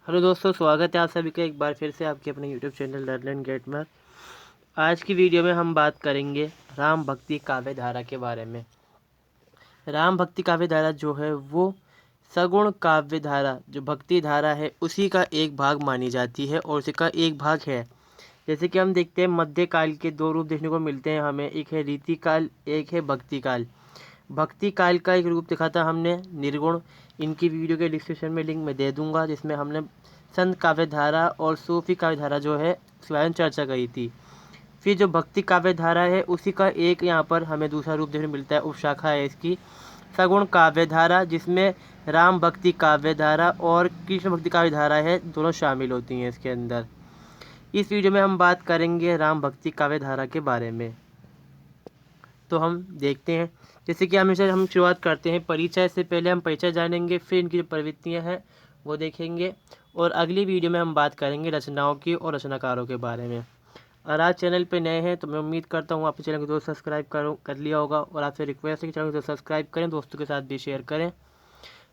Hello दोस्तों, स्वागत है आप सभी का एक बार फिर से आपके अपने YouTube channel learn and get में। आज की वीडियो में हम बात करेंगे राम भक्ति काव्य धारा के बारे में। राम भक्ति काव्य धारा जो है वो सगुण काव्य धारा जो भक्ति धारा है उसी का एक भाग मानी जाती है और उसी का एक भाग है। जैसे कि हम देखते हैं मध्यकाल के दो रूप देखने को मिलते हैं हमें, एक है रीति काल, एक है भक्ति काल। भक्ति काल का एक रूप दिखा था हमने निर्गुण। इनकी वीडियो के डिस्क्रिप्शन में लिंक मैं दे दूंगा, जिसमें हमने संत काव्य धारा और सूफी काव्य धारा जो है इसके बारे में चर्चा करी थी। फिर जो भक्ति काव्य धारा है उसी का एक यहाँ पर हमें दूसरा रूप देखने को मिलता है, उपशाखा है इसकी सगुण काव्य धारा, जिसमें राम भक्ति काव्य धारा और कृष्ण भक्ति काव्य धारा है, दोनों शामिल होती हैं इसके अंदर। इस वीडियो में हम बात करेंगे राम भक्ति काव्य धारा के बारे में। तो हम देखते हैं, जैसे कि हमेशा हम शुरुआत करते हैं परिचय से। पहले हम परिचय जानेंगे, फिर इनकी जो प्रवृत्तियाँ हैं वो देखेंगे, और अगली वीडियो में हम बात करेंगे रचनाओं की और रचनाकारों के बारे में। और आज चैनल पे नए हैं तो मैं उम्मीद करता हूँ आप चैनल को दोस्त सब्सक्राइब कर लिया होगा, और आपसे रिक्वेस्ट है कि चैनल को सब्सक्राइब करें, दोस्तों के साथ भी शेयर करें।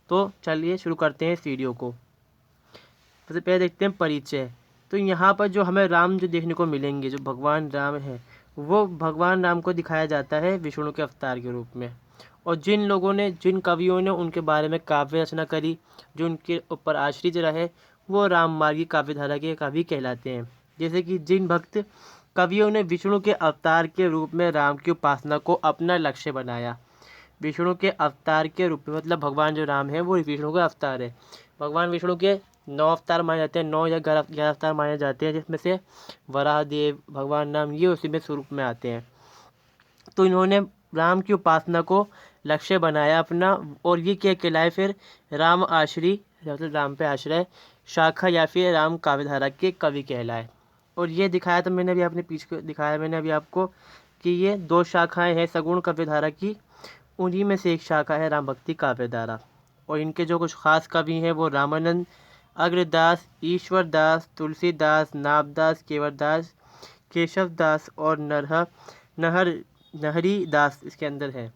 तो चलिए शुरू करते हैं इस वीडियो को। सबसे पहले देखते हैं परिचय। तो यहाँ पर जो हमें राम जो देखने को मिलेंगे, जो भगवान राम है, वो भगवान राम को दिखाया जाता है विष्णु के अवतार के रूप में। और जिन कवियों ने उनके बारे में काव्य रचना करी, जो उनके ऊपर आश्रित रहे, वो राम मार्गी काव्य धारा के कवि कहलाते हैं। जैसे कि जिन भक्त कवियों ने विष्णु के अवतार के रूप में राम की उपासना को अपना लक्ष्य बनाया। विष्णु के अवतार के रूप में मतलब भगवान जो राम है वो विष्णु का अवतार है। भगवान विष्णु के 9 अवतार माने जाते हैं, 9 या 11 अवतार माने जाते हैं, जिसमें से वराह देव, भगवान राम, ये उसी में स्वरूप में आते हैं। तो इन्होंने राम की उपासना को लक्ष्य बनाया अपना, और ये क्या कहलाए फिर राम आश्री, मतलब राम पे आश्रय शाखा या फिर राम काव्यधारा के कवि कहलाए। और ये दिखाया था मैंने अभी, आपने पीछे दिखाया मैंने अभी आपको कि ये 2 शाखाएं हैं सगुण काव्यधारा की, उन्हीं में से एक शाखा है राम भक्ति काव्यधारा। और इनके जो कुछ खास कवि हैं वो रामानंद, अग्रदास, ईश्वरदास, तुलसीदास, नाभदास, केवरदास, केशवदास और नहरी दास इसके अंदर है।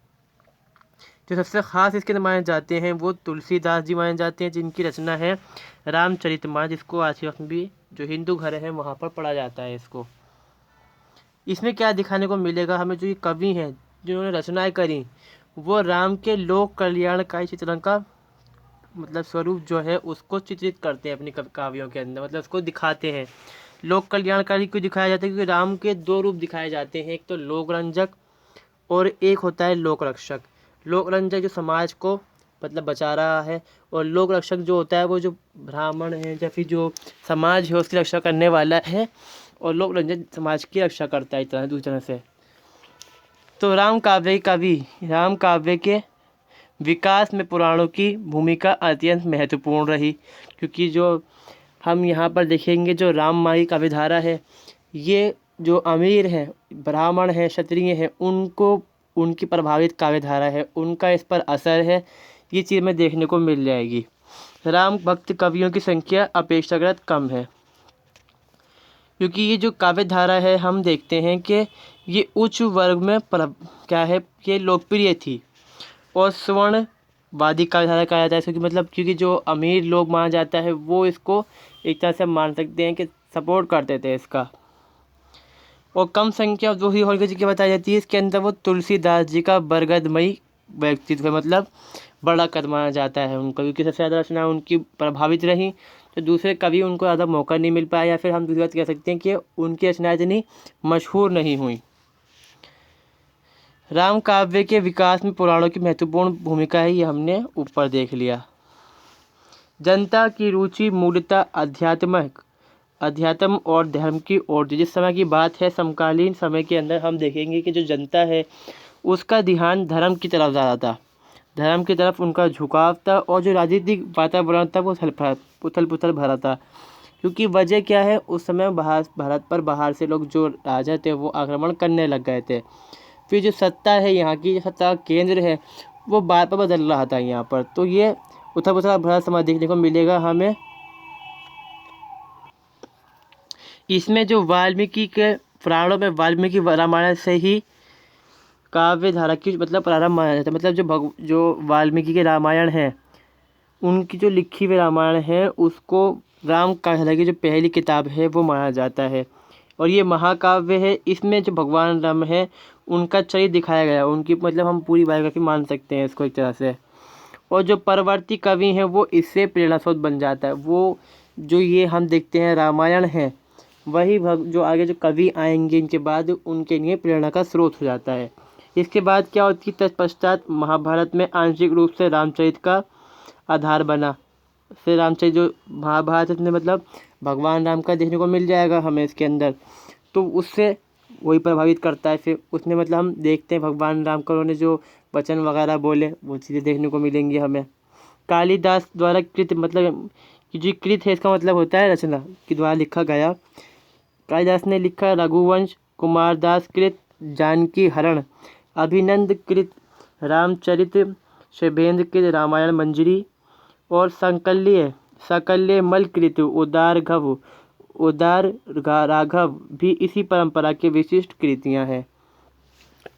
जो सबसे ख़ास इसके अंदर माने जाते हैं वो तुलसीदास जी माने जाते हैं, जिनकी रचना है रामचरितमानस, जिसको आज के वक्त में भी जो हिंदू घर है वहाँ पर पढ़ा जाता है इसको। इसमें क्या दिखाने को मिलेगा हमें, जो ये कवि हैं जिन्होंने रचनाएं करी, वो राम के लोक कल्याणकारी चित्रण का मतलब स्वरूप जो है उसको चित्रित करते हैं अपनी काव्यों के अंदर, मतलब उसको दिखाते हैं। लोक कल्याणकारी क्यों दिखाया जाता है? क्योंकि राम के 2 रूप दिखाए जाते हैं, एक तो लोकरंजक और एक होता है लोक रक्षक। लोक रंजक जो समाज को मतलब बचा रहा है, और लोक रक्षक जो होता है वो जो ब्राह्मण है या फिर जो समाज है उसकी रक्षा करने वाला है, और लोक रंजक समाज की रक्षा करता है एक तरह दूसरी तरह से। तो राम काव्य के विकास में पुराणों की भूमिका अत्यंत महत्वपूर्ण रही, क्योंकि जो हम यहाँ पर देखेंगे जो राम माई काव्यधारा है, ये जो अमीर हैं, ब्राह्मण हैं, क्षत्रिय हैं, उनको उनकी प्रभावित काव्यधारा है, उनका इस पर असर है, ये चीज़ में देखने को मिल जाएगी। राम भक्त कवियों की संख्या अपेक्षाकृत कम है, क्योंकि ये जो काव्यधारा है हम देखते हैं कि ये उच्च वर्ग में क्या है, ये लोकप्रिय थी। और स्वर्णवादी काव्यधारा कहा जाता है इसको, क्योंकि जो अमीर लोग माना जाता है वो इसको एक तरह से मान सकते हैं कि सपोर्ट करते थे इसका। और कम संख्या जो ही होलकर जी की बताई जाती है इसके अंदर, वो तुलसीदास जी का बरगदमयी व्यक्तित्व है, मतलब बड़ा कद माना जाता है उनको, क्योंकि सबसे ज़्यादा रचना उनकी प्रभावित रही। तो दूसरे कवि उनको ज़्यादा मौका नहीं मिल पाया, या फिर हम दूसरी बात कह सकते हैं कि उनकी रचनाएं इतनी मशहूर नहीं हुई। राम काव्य के विकास में पुराणों की महत्वपूर्ण भूमिका है, ये हमने ऊपर देख लिया। जनता की रुचि मूलतः अध्यात्म और धर्म की ओर। जिस समय की बात है समकालीन समय के अंदर हम देखेंगे कि जो जनता है उसका ध्यान धर्म की तरफ ज़्यादा था, धर्म की तरफ उनका झुकाव था, और जो राजनीतिक वातावरण था वो उथल पुथल भरा था। क्योंकि वजह क्या है, उस समय भारत पर बाहर से लोग जो राजा थे वो आक्रमण करने लग गए थे। फिर जो सत्ता है, यहाँ की जो सत्ता केंद्र है वो बार बार बदल रहा था यहाँ पर, तो ये उथल पुथल भरा समाज देखने को मिलेगा हमें। इसमें जो वाल्मीकि के पुराणों में वाल्मीकि रामायण से ही काव्य धारा की मतलब प्रारंभ माना जाता है। मतलब जो वाल्मीकि के रामायण है, उनकी जो लिखी हुई रामायण है उसको राम काव्य की जो पहली किताब है वो माना जाता है और ये महाकाव्य है। इसमें जो भगवान राम है उनका चरित्र दिखाया गया है, उनकी मतलब हम पूरी बायोग्राफी मान सकते हैं इसको एक तरह से। और जो परवर्ती कवि हैं वो इससे प्रेरणा स्रोत बन जाता है। वो जो ये हम देखते हैं रामायण है, वही जो आगे जो कवि आएंगे इनके बाद उनके लिए प्रेरणा का स्रोत हो जाता है। इसके बाद क्या होती है, तत्पश्चात महाभारत में आंशिक रूप से रामचरित का आधार बना। फिर रामचरित जो महाभारत में मतलब भगवान राम का देखने को मिल जाएगा हमें इसके अंदर, तो उससे वही प्रभावित करता है। फिर उसमें मतलब हम देखते हैं भगवान राम का उन्होंने जो वचन वगैरह बोले वो चीज़ें देखने को मिलेंगी हमें। कालिदास द्वारा कृत मतलब कि जो कृत है इसका मतलब होता है रचना के द्वारा लिखा गया। कालिदास ने लिखा रघुवंश, कुमारदास कृत, जानकी हरण, अभिनंद कृत रामचरित, शुभेंद्र कृत रामायण मंजरी और सकल्य मल कृत उदार राघव भी इसी परंपरा की विशिष्ट कृतियां हैं।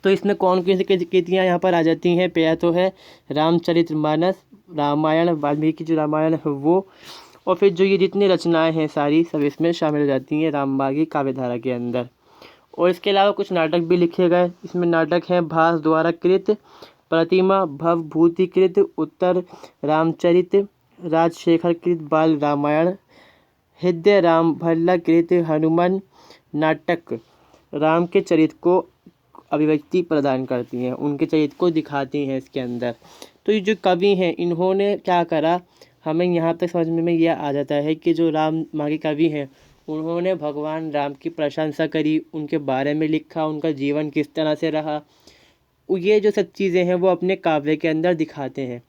तो इसमें कौन कौन सी कृतियाँ यहाँ पर आ जाती हैं? पहला तो है रामचरितमानस, रामायण, वाल्मीकि जो रामायण है वो, और फिर जो ये जितनी रचनाएं हैं सारी सब इसमें शामिल हो जाती हैं रामबागी काव्यधारा के अंदर। और इसके अलावा कुछ नाटक भी लिखे गए। इसमें नाटक हैं भास द्वारा कृत, प्रतिमा भवभूति कृत, उत्तर रामचरित, राजशेखर कृत बाल रामायण, हृदय राम भल्ला कृत हनुमान नाटक राम के चरित्र को अभिव्यक्ति प्रदान करती हैं, उनके चरित्र को दिखाती हैं इसके अंदर। तो ये जो कवि हैं इन्होंने क्या करा, हमें यहाँ तक समझ में यह आ जाता है कि जो राम माँ के कवि हैं उन्होंने भगवान राम की प्रशंसा करी, उनके बारे में लिखा, उनका जीवन किस तरह से रहा, ये जो सब चीज़ें हैं वो अपने काव्य के अंदर दिखाते हैं।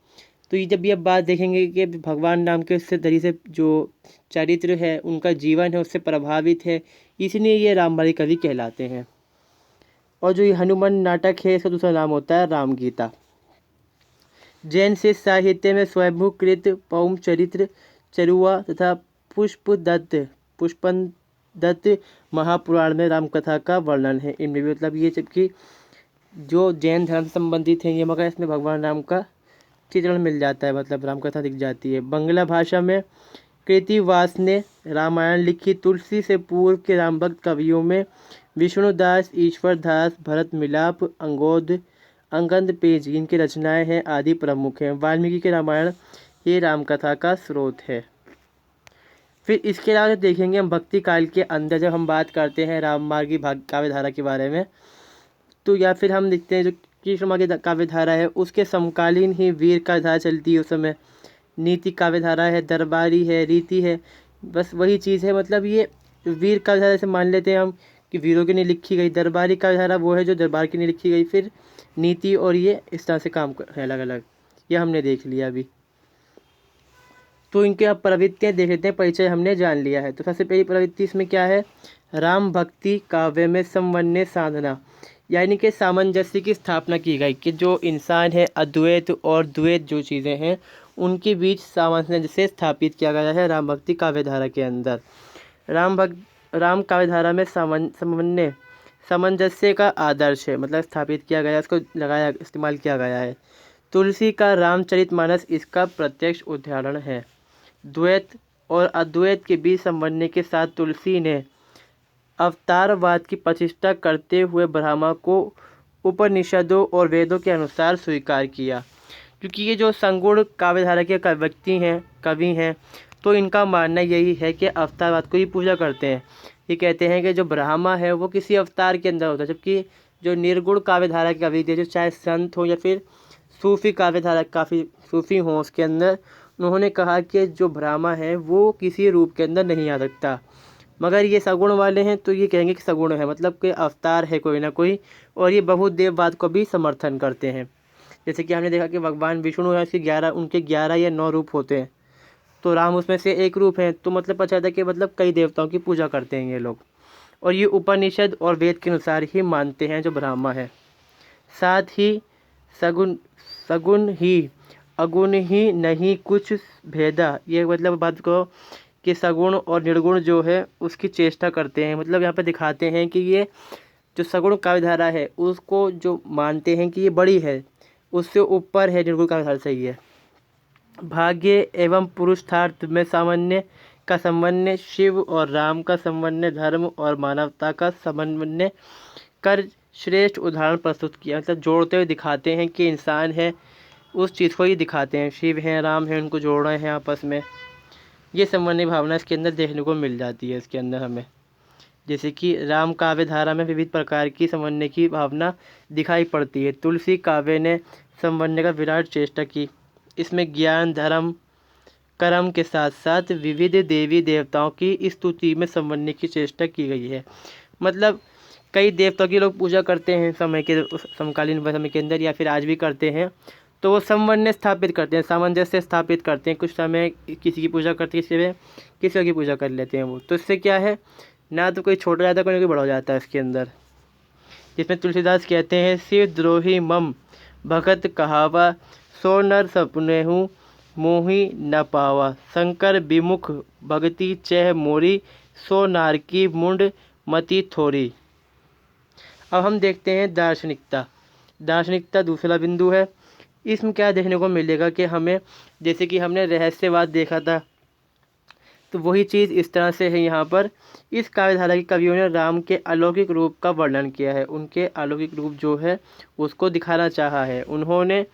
तो ये जब ये बात देखेंगे कि भगवान राम के उससे तरीके से जो चरित्र है उनका जीवन है उससे प्रभावित है, इसलिए ये रामबाई कवि कहलाते हैं। और जो ये हनुमान नाटक है इसका दूसरा नाम होता है राम गीता। जैन सिख साहित्य में स्वयंभूकृत पौम चरित्र, चरुआ तथा पुष्पन दत्त महापुराण में रामकथा का वर्णन है। इनमें भी मतलब ये जबकि जो जैन धर्म से संबंधित हैं ये मगर इसमें भगवान राम का चित्रण मिल जाता है, मतलब रामकथा दिख जाती है। बंगला भाषा में कृतिवास ने रामायण लिखी। तुलसी से पूर्व के रामभक्त कवियों में विष्णुदास, ईश्वरदास, भरत मिलाप, अंगद पेज इनकी रचनाएं हैं आदि प्रमुख हैं। वाल्मीकि के रामायण ये रामकथा का स्रोत है। फिर इसके अलावा देखेंगे हम भक्ति काल के अंदर जब हम बात करते हैं राममार्गी काव्यधारा के बारे में, तो या फिर हम देखते हैं जो कृष्ण माँ की काव्यधारा है उसके समकालीन ही वीर काव्यधारा चलती है उस समय। नीति काव्यधारा है, दरबारी है, रीति है, बस वही चीज़ है। मतलब ये वीर काव्यधारा से मान लेते हैं हम कि वीरों के लिए लिखी गई, दरबारी काव्यधारा वो है जो दरबार के लिए लिखी गई, फिर नीति और ये इस तरह से काम है अलग अलग, ये हमने देख लिया अभी। तो इनके अब प्रवृत्तियाँ देख लेते हैं, परिचय हमने जान लिया है। तो सबसे पहली प्रवृत्ति इसमें क्या है, राम भक्ति काव्य में समन्वय साधना, यानी कि सामंजस्य की स्थापना की गई कि जो इंसान है अद्वैत और द्वैत जो चीज़ें हैं उनके बीच सामंजस्य से स्थापित किया गया है राम भक्ति काव्यधारा के अंदर। राम काव्यधारा में समन्वय सामंजस्य का आदर्श है, मतलब स्थापित किया गया, इसको इस्तेमाल किया गया है। तुलसी का रामचरितमानस इसका प्रत्यक्ष उदाहरण है। द्वैत और अद्वैत के बीच समन्वय के साथ तुलसी ने अवतारवाद की प्रतिष्ठा करते हुए ब्रह्मा को उपनिषदों और वेदों के अनुसार स्वीकार किया। क्योंकि ये जो संगुण काव्यधारा के व्यक्ति हैं, कवि हैं, तो इनका मानना यही है कि अवतारवाद को ही पूजा करते हैं। ये कहते हैं कि जो ब्रह्मा है वो किसी अवतार के अंदर होता है, जबकि जो निर्गुण काव्यधारा के कवि थे, जो चाहे संत हो या फिर सूफी काव्यधारा, काफ़ी सूफी हों, उसके अंदर उन्होंने कहा कि जो ब्रह्मा है वो किसी रूप के अंदर नहीं आ सकता, मगर ये सगुण वाले हैं तो ये कहेंगे कि सगुण है, मतलब कि अवतार है कोई ना कोई। और ये बहुदेववाद को भी समर्थन करते हैं। जैसे कि हमने देखा कि भगवान विष्णु है, उनके 11 या 9 रूप होते हैं, तो राम उसमें से एक रूप है, तो मतलब पता था कि मतलब कई देवताओं की पूजा करते हैं ये लोग। और ये उपनिषद और वेद के अनुसार ही मानते हैं जो ब्रह्मा है। साथ ही सगुण ही अगुण ही नहीं कुछ भेदा, ये मतलब बात को कि सगुण और निर्गुण जो है उसकी चेष्टा करते हैं। मतलब यहाँ पे दिखाते हैं कि ये जो सगुण काव्यधारा है उसको जो मानते हैं कि ये बड़ी है, उससे ऊपर है निर्गुण काव्यधारा, सही है। भाग्य एवं पुरुषार्थ में सामान्य का समन्वय, शिव और राम का समन्वय, धर्म और मानवता का समन्वय कर श्रेष्ठ उदाहरण प्रस्तुत किया। मतलब जोड़ते हुए दिखाते हैं कि इंसान है, उस चीज़ को ही दिखाते हैं। शिव हैं, राम हैं, उनको जोड़ रहे हैं आपस में। ये समन्वय भावना इसके अंदर देखने को मिल जाती है इसके अंदर हमें। जैसे कि राम काव्य धारा में विविध प्रकार की समन्वय की भावना दिखाई पड़ती है। तुलसी काव्य ने समन्वय का विराट चेष्टा की। इसमें ज्ञान, धर्म, कर्म के साथ साथ विविध देवी देवताओं की स्तुति में समन्वय की चेष्टा की गई है। मतलब कई देवताओं की लोग पूजा करते हैं समय के, समकालीन समय के अंदर, या फिर आज भी करते हैं। तो वो समन्वय स्थापित करते हैं, सामंजस्य स्थापित करते हैं। कुछ समय किसी की पूजा करते हैं, किसी की पूजा कर लेते हैं वो। तो इससे क्या है, ना तो कोई छोटा जाता है, कोई बड़ा हो जाता है इसके अंदर। जिसमें तुलसीदास कहते हैं, शिव द्रोही मम भगत कहावा, सो नर सपनेहु मोहि न पावा, शंकर विमुख भगति चह मोरी, सो नार की मुंड मति थोरी। अब हम देखते हैं दार्शनिकता। दार्शनिकता दूसरा बिंदु है। इसमें क्या देखने को मिलेगा कि हमें, जैसे कि हमने रहस्यवाद देखा था, तो वही चीज़ इस तरह से है यहाँ पर। इस काव्यधारा के कवियों ने राम के अलौकिक रूप का वर्णन किया है। उनके अलौकिक रूप जो है उसको दिखाना चाहा है। उन्होंने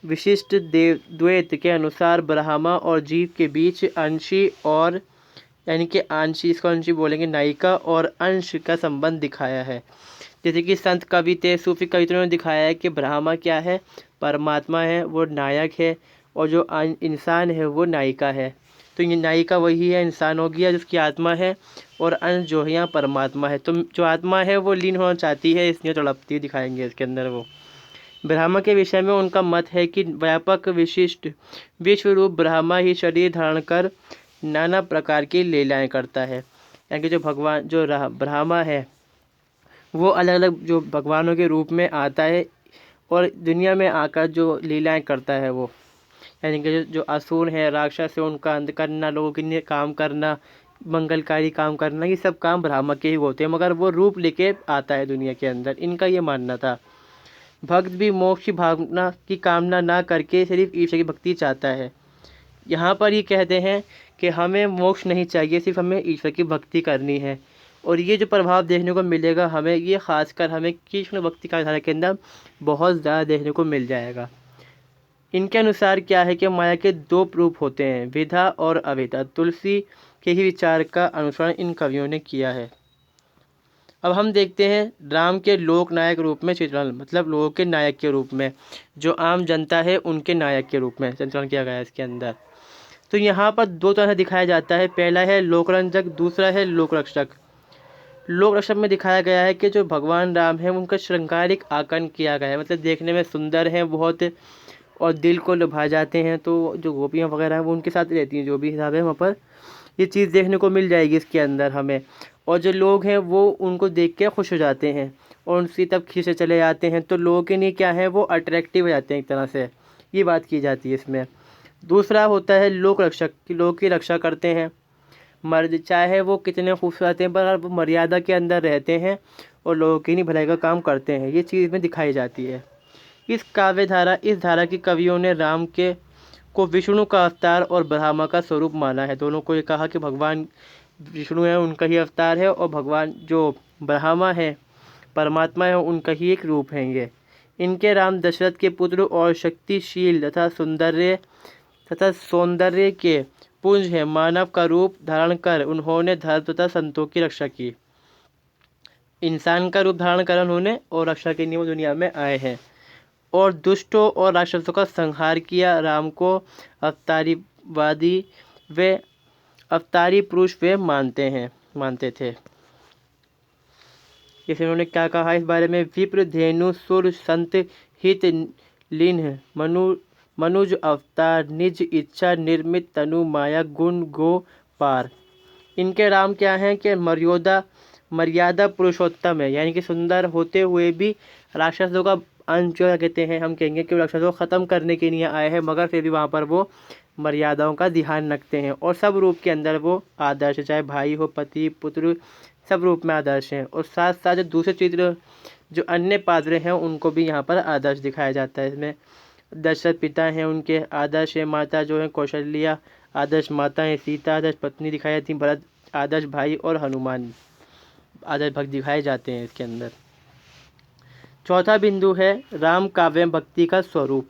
विशिष्ट द्वैत के अनुसार ब्रह्मा और जीव के बीच अंशी और, यानी कि अंशी, इसको अंशी बोलेंगे, नायिका और अंश का संबंध दिखाया है। जैसे कि संत कवि थे, सूफी कवियों ने दिखाया है कि ब्रह्मा क्या है, परमात्मा है, वो नायक है, और जो इंसान है वो नायिका है। तो ये नायिका वही है, इंसान हो गया जिसकी आत्मा है, और अंश जो है यहाँ परमात्मा है। तो जो आत्मा है वो लीन होना चाहती है, इसलिए तड़पती दिखाएंगे इसके अंदर वो। ब्रह्मा के विषय में उनका मत है कि व्यापक विशिष्ट विश्वरूप ब्रह्मा ही शरीर धारण कर नाना प्रकार की लीलाएं करता है। यानी कि जो भगवान, जो ब्रह्मा है, वो अलग अलग जो भगवानों के रूप में आता है और दुनिया में आकर जो लीलाएं करता है वो। यानी कि जो असुर है, राक्षस है, उनका अंत करना, लोगों के लिए काम करना, मंगलकारी काम करना, ये सब काम ब्रह्मा के ही होते हैं। मगर वो रूप लेके आता है दुनिया के अंदर, इनका ये मानना था। भक्त भी मोक्ष की भावना की कामना ना करके सिर्फ ईश्वर की भक्ति चाहता है। यहाँ पर ये कहते हैं कि हमें मोक्ष नहीं चाहिए, सिर्फ हमें ईश्वर की भक्ति करनी है। और ये जो प्रभाव देखने को मिलेगा हमें, ये खासकर हमें कृष्ण भक्ति का धारा के अंदर बहुत ज़्यादा देखने को मिल जाएगा। इनके अनुसार क्या है कि माया के दो रूप होते हैं, विधा और अविधा। तुलसी के ही विचार का अनुसरण इन कवियों ने किया है। अब हम देखते हैं राम के लोक नायक रूप में चित्रण, मतलब लोगों के नायक के रूप में, जो आम जनता है उनके नायक के रूप में चित्रण किया गया है इसके अंदर। तो यहाँ पर दो तरह से दिखाया जाता है। पहला है लोकरंजक, दूसरा है लोकरक्षक। लोकरक्षक में दिखाया गया है कि जो भगवान राम है उनका श्रृंगारिक आकलन किया गया है, मतलब देखने में सुंदर हैं बहुत और दिल को लुभा जाते हैं। तो जो गोपियाँ वगैरह हैं वो उनके साथ रहती हैं, जो भी हिसाब है वहाँ पर ये चीज़ देखने को मिल जाएगी इसके अंदर हमें। और जो लोग हैं वो उनको देख के खुश हो जाते हैं और उनसी तब खींचे चले जाते हैं। तो लोगों के लिए क्या है, वो अट्रैक्टिव हो जाते हैं एक तरह से, ये बात की जाती है इसमें। दूसरा होता है लोक रक्षक, कि लोग की रक्षा करते हैं। मर्द चाहे वो कितने खूबसूरत हैं पर वो मर्यादा के अंदर रहते हैं और लोगों की नहीं भलाई का काम करते हैं, ये चीज़ में दिखाई जाती है। इस धारा की कवियों ने राम के को विष्णु का अवतार और ब्रह्मा का स्वरूप माना है। दोनों को ये कहा कि भगवान विष्णु है, उनका ही अवतार है, और भगवान जो ब्रह्मा है, परमात्मा है, उनका ही एक रूप है ये। इनके राम दशरथ के पुत्र और शक्तिशील तथा सौंदर्य के पुंज है। मानव का रूप धारण कर उन्होंने धर्म तथा संतों की रक्षा की। इंसान का रूप धारण कर उन्होंने और रक्षा के लिए दुनिया में आए हैं और दुष्टों और राक्षसों का संहार किया। राम को अवतारीवादी व अवतारी पुरुष वे मानते थे। जैसे उन्होंने क्या कहा इस बारे में, विप्र धेनु सुर संत हित लीन मनुज अवतार निज इच्छा निर्मित तनु माया गुण गो पार। इनके राम क्या हैं कि मर्यादा पुरुषोत्तम है, यानी कि सुंदर होते हुए भी राक्षसों का अंश जो कहते हैं, हम कहेंगे कि राक्षसों को ख़त्म करने के लिए आए हैं, मगर फिर भी वहाँ पर वो मर्यादाओं का ध्यान रखते हैं और सब रूप के अंदर वो आदर्श है, चाहे भाई हो, पति, पुत्र, सब रूप में आदर्श हैं। और साथ साथ जो दूसरे चित्र, जो अन्य पात्र हैं, उनको भी यहाँ पर आदर्श दिखाया जाता है। इसमें दशरथ पिता हैं, उनके आदर्श है, माता जो है कौशल्या आदर्श माताएं सीता, आदर्श पत्नी दिखाई जाती, भरत आदर्श भाई और हनुमान आदर्श भक्त दिखाए जाते हैं इसके अंदर। चौथा बिंदु है राम काव्य में भक्ति का स्वरूप।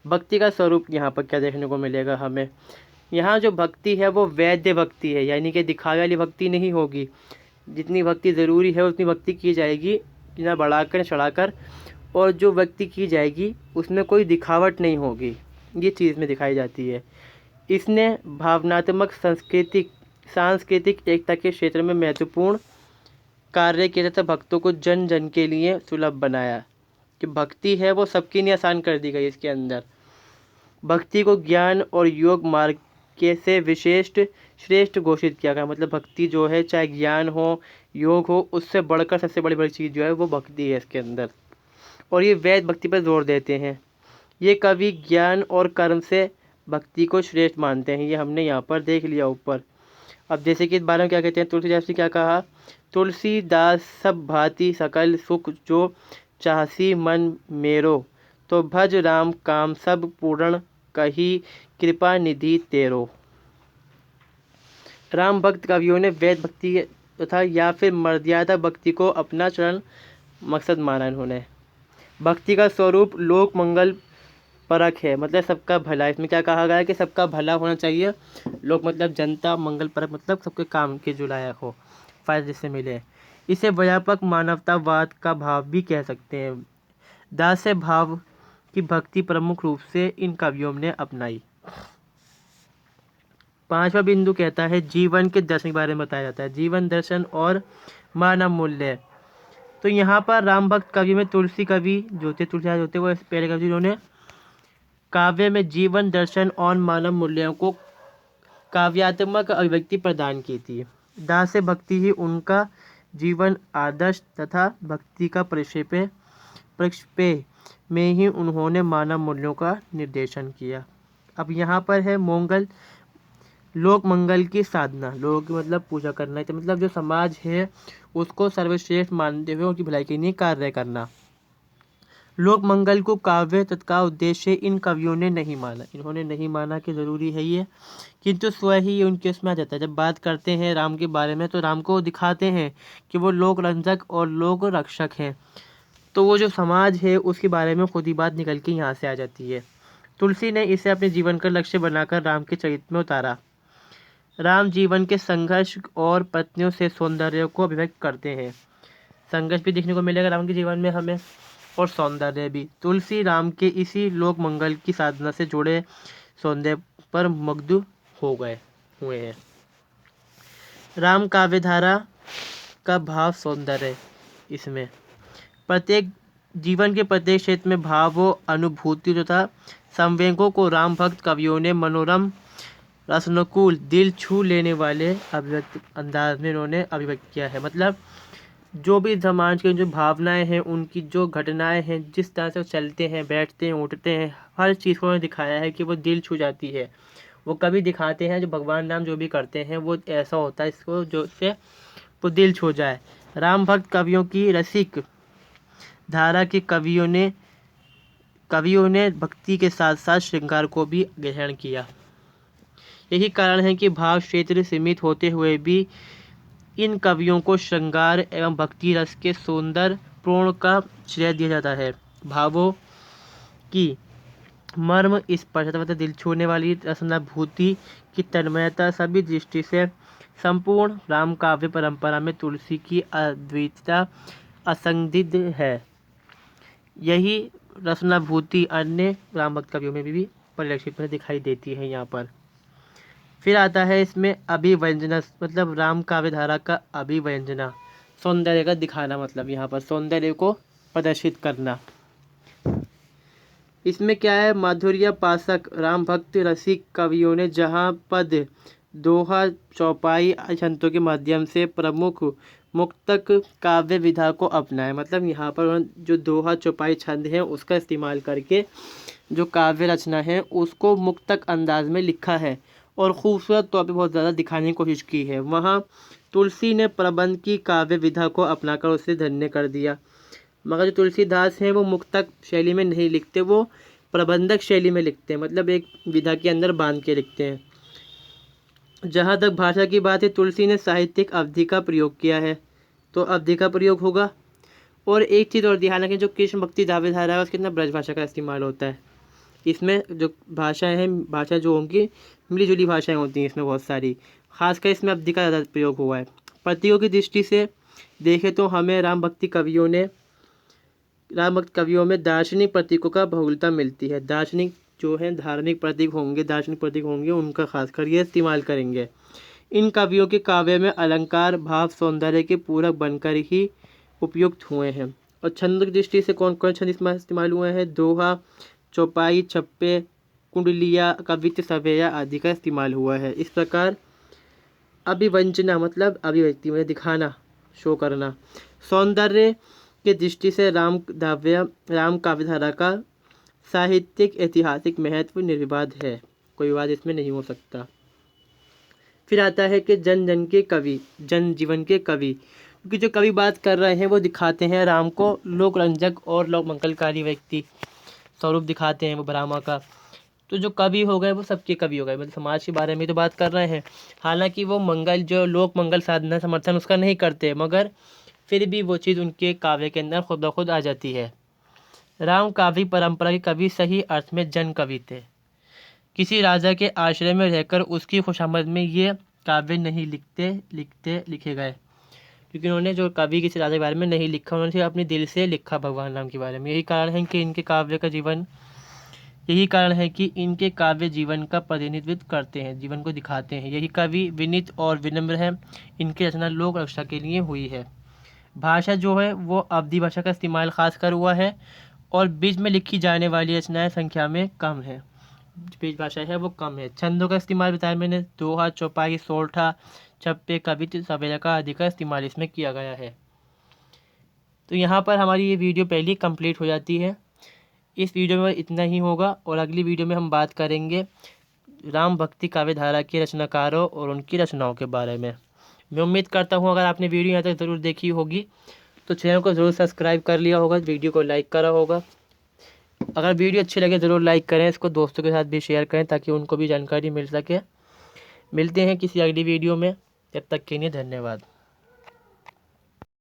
भक्ति का स्वरूप यहाँ पर क्या देखने को मिलेगा हमें। यहाँ जो भक्ति है वो वैद्य भक्ति है, यानी कि दिखावे वाली भक्ति नहीं होगी। जितनी भक्ति ज़रूरी है उतनी भक्ति की जाएगी, ना बढ़ाकर चढ़ाकर, और जो भक्ति की जाएगी उसमें कोई दिखावट नहीं होगी, ये चीज़ में दिखाई जाती है। इसने भावनात्मक सांस्कृतिक एकता के क्षेत्र में महत्वपूर्ण कार्य किया तथा भक्तों को जन जन के लिए सुलभ बनाया। कि भक्ति है वो सबके लिए आसान कर दी गई इसके अंदर। भक्ति को ज्ञान और योग मार्ग के से श्रेष्ठ घोषित किया गया। मतलब भक्ति जो है, चाहे ज्ञान हो योग हो, उससे बढ़कर सबसे बड़ी चीज़ जो है वो भक्ति है इसके अंदर। और ये वैध भक्ति पर जोर देते हैं। ये कवि ज्ञान और कर्म से भक्ति को श्रेष्ठ मानते हैं, ये हमने यहाँ पर देख लिया ऊपर। अब जैसे कि इस बारे में क्या कहते हैं, तुलसीदास ने क्या कहा, तुलसीदास सब भांति सकल सुख जो चाहसी मन मेरो, तो भज राम काम सब पूर्ण कही कृपा निधि तेरो। राम भक्त कवियों ने वैध भक्ति तथा या फिर मर्यादा भक्ति को अपना चरण मकसद माना इन्होंने। भक्ति का स्वरूप लोक मंगल परक है, मतलब सबका भला। इसमें क्या कहा गया है कि सबका भला होना चाहिए। लोक मतलब जनता, मंगल परक मतलब सबके काम के जो लायक हो, फायदे जिससे मिले। इसे व्यापक मानवतावाद का भाव भी कह सकते हैं। दास्य भाव की भक्ति प्रमुख रूप से इन कवियों ने अपनाई। पांचवा बिंदु कहता है जीवन के दर्शन के बारे में बताया जाता है। जीवन दर्शन और मानव मूल्य। तो यहाँ पर राम भक्त कवि में तुलसी कवि जो थे, तुलसीदास होते, वो पहले कवि जिन्होंने काव्य में जीवन दर्शन और मानव मूल्यों को काव्यात्मक अभिव्यक्ति प्रदान की थी। दास्य भक्ति ही उनका जीवन आदर्श तथा भक्ति का परिक्षेप में ही उन्होंने मानव मूल्यों का निर्देशन किया। अब यहाँ पर है लोक मंगल की साधना। लोक मतलब पूजा करना, तो मतलब जो समाज है उसको सर्वश्रेष्ठ मानते हुए उनकी भलाई के लिए कार्य करना। लोक मंगल को काव्य तत्का उद्देश्य इन कवियों ने नहीं माना। इन्होंने नहीं माना कि ज़रूरी है ये, किंतु स्वयं ही उनके उसमें आ जाता है। जब बात करते हैं राम के बारे में तो राम को दिखाते हैं कि वो लोक रंजक और लोक रक्षक हैं, तो वो जो समाज है उसके बारे में खुद ही बात निकल के यहाँ से आ जाती है। तुलसी ने इसे अपने जीवन का लक्ष्य बनाकर राम के चरित्र में उतारा। राम जीवन के संघर्ष और पत्नियों से सौंदर्य को अभिव्यक्त करते हैं। संघर्ष भी देखने को मिलेगा राम के जीवन में हमें, और सौंदर्य भी। तुलसी राम के इसी लोक मंगल की साधना से जुड़े सौंदर्य पर मुग्ध हुए हैं। राम काव्यधारा का भाव सौंदर्य। इसमें प्रत्येक जीवन के प्रत्येक क्षेत्र में भावों, अनुभूति तथा संवेगों को राम भक्त कवियों ने मनोरम, रसनुकूल, दिल छू लेने वाले अभिव्यक्त अंदाज में इन्होंने अभिव्यक्त किया है। मतलब जो भी समाज की जो भावनाएं हैं, उनकी जो घटनाएं हैं, जिस तरह से वो चलते हैं, बैठते हैं, उठते हैं, हर चीज़ को उन्होंने दिखाया है कि वो दिल छू जाती है। वो कभी दिखाते हैं जो भगवान नाम जो भी करते हैं वो ऐसा होता है इसको जो से वो दिल छू जाए। राम भक्त कवियों की रसिक धारा के कवियों ने भक्ति के साथ साथ श्रृंगार को भी ग्रहण किया। यही कारण है कि भाव क्षेत्र सीमित होते हुए भी इन कवियों को श्रृंगार एवं भक्ति रस के सुंदर पूर्ण का श्रेय दिया जाता है। भावों की मर्म स्पर्शता मतलब दिल छूने वाली रसनाभूति की तन्मयता सभी दृष्टि से संपूर्ण राम काव्य परंपरा में तुलसी की अद्वितीयता असंदिग्ध है। यही रसनाभूति अन्य राम भक्त कवियों में भी परिलक्षित दिखाई देती है यहाँ पर। फिर आता है इसमें अभिव्यंजना, मतलब राम काव्य धारा का अभिव्यंजना, सौंदर्य का दिखाना, मतलब यहाँ पर सौंदर्य को प्रदर्शित करना। इसमें क्या है, माधुर्य पासक राम भक्त रसिक कवियों ने जहाँ पद, दोहा, चौपाई छंदों के माध्यम से प्रमुख मुक्तक काव्य विधा को अपनाया। मतलब यहाँ पर जो दोहा, चौपाई, छंद है उसका इस्तेमाल करके जो काव्य रचना है उसको मुक्तक अंदाज में लिखा है और खूबसूरत तौर पे बहुत ज़्यादा दिखाने की कोशिश की है। वहाँ तुलसी ने प्रबंध की काव्य विधा को अपनाकर उसे धन्य कर दिया। मगर जो तुलसीदास हैं वो मुक्तक शैली में नहीं लिखते, वो प्रबंधक शैली में लिखते हैं, मतलब एक विधा के अंदर बांध के लिखते हैं। जहाँ तक भाषा की बात है, तुलसी ने साहित्यिक अवधि का प्रयोग किया है, तो अवधि का प्रयोग होगा। और एक चीज़ और ध्यान रखें, जो कृष्ण भक्ति काव्यधारा है उसके अंदर ब्रज भाषा का इस्तेमाल होता है। इसमें जो भाषाएं हैं, भाषा जो होंगी मिली जुली भाषाएं होती हैं इसमें बहुत सारी, खासकर इसमें अवधि का ज़्यादा प्रयोग हुआ है। प्रतीकों की दृष्टि से देखें तो हमें राम भक्ति कवियों में दार्शनिक प्रतीकों का बहुलता मिलती है। दार्शनिक जो है धार्मिक प्रतीक होंगे, दार्शनिक प्रतीक होंगे, उनका खासकर ये इस्तेमाल करेंगे। इन कवियों के काव्य में अलंकार भाव सौंदर्य के पूरक बनकर ही उपयुक्त हुए हैं। और छंद की दृष्टि से कौन कौन छंद इस्तेमाल हुए हैं? दोहा, चौपाई, छप्पे, कुंडलिया, कवित्त, सवेया आदि का इस्तेमाल हुआ है। इस प्रकार अभिव्यंजना मतलब अभिव्यक्ति में दिखाना, शो करना। सौंदर्य की दृष्टि से राम काव्यधारा का साहित्यिक ऐतिहासिक महत्व निर्विवाद है, कोई विवाद इसमें नहीं हो सकता। फिर आता है कि जन जन के कवि, जन जीवन के कवि, क्योंकि जो कवि बात कर रहे हैं वो दिखाते हैं राम को लोकरंजक और लोक मंगलकारी व्यक्ति स्वरूप दिखाते हैं वो ब्राह्मण का। तो जो कवि हो गए वो सबके कवि हो गए, मतलब समाज के बारे में तो बात कर रहे हैं। हालांकि वो मंगल जो लोक मंगल साधना समर्थन उसका नहीं करते, मगर फिर भी वो चीज़ उनके काव्य के अंदर खुद ब खुद आ जाती है। राम काव्य परंपरा के कवि सही अर्थ में जन कवि थे। किसी राजा के आश्रय में रहकर उसकी खुशामद में ये काव्य नहीं लिखे गए, क्योंकि उन्होंने जो कवि किसी राजा के बारे में नहीं लिखा, उन्होंने सिर्फ अपने दिल से लिखा भगवान राम के बारे में। यही कारण है कि इनके काव्य जीवन का प्रतिनिधित्व करते हैं, जीवन को दिखाते हैं। यही कवि विनीत और विनम्र है। इनकी रचना लोक रक्षा के लिए हुई है। भाषा जो है वो अवधी भाषा का इस्तेमाल खासकर हुआ है, और बीच में लिखी जाने वाली रचनाएं संख्या में कम है, बीच भाषा है वो कम है। छंदों का इस्तेमाल बताया मैंने, दोहा, चौपाई, सोरठा, छप्पे, कवित्त, सवेरा का आदि का इस्तेमाल इसमें किया गया है। तो यहाँ पर हमारी ये वीडियो पहली कंप्लीट हो जाती है। इस वीडियो में इतना ही होगा, और अगली वीडियो में हम बात करेंगे राम भक्ति काव्यधारा के रचनाकारों और उनकी रचनाओं के बारे में। मैं उम्मीद करता हूँ अगर आपने वीडियो यहाँ तक ज़रूर देखी होगी तो चैनल को ज़रूर सब्सक्राइब कर लिया होगा, वीडियो को लाइक करा होगा। अगर वीडियो अच्छी लगे ज़रूर लाइक करें, इसको दोस्तों के साथ भी शेयर करें ताकि उनको भी जानकारी मिल सके। मिलते हैं किसी अगली वीडियो में, तब तक के लिए धन्यवाद।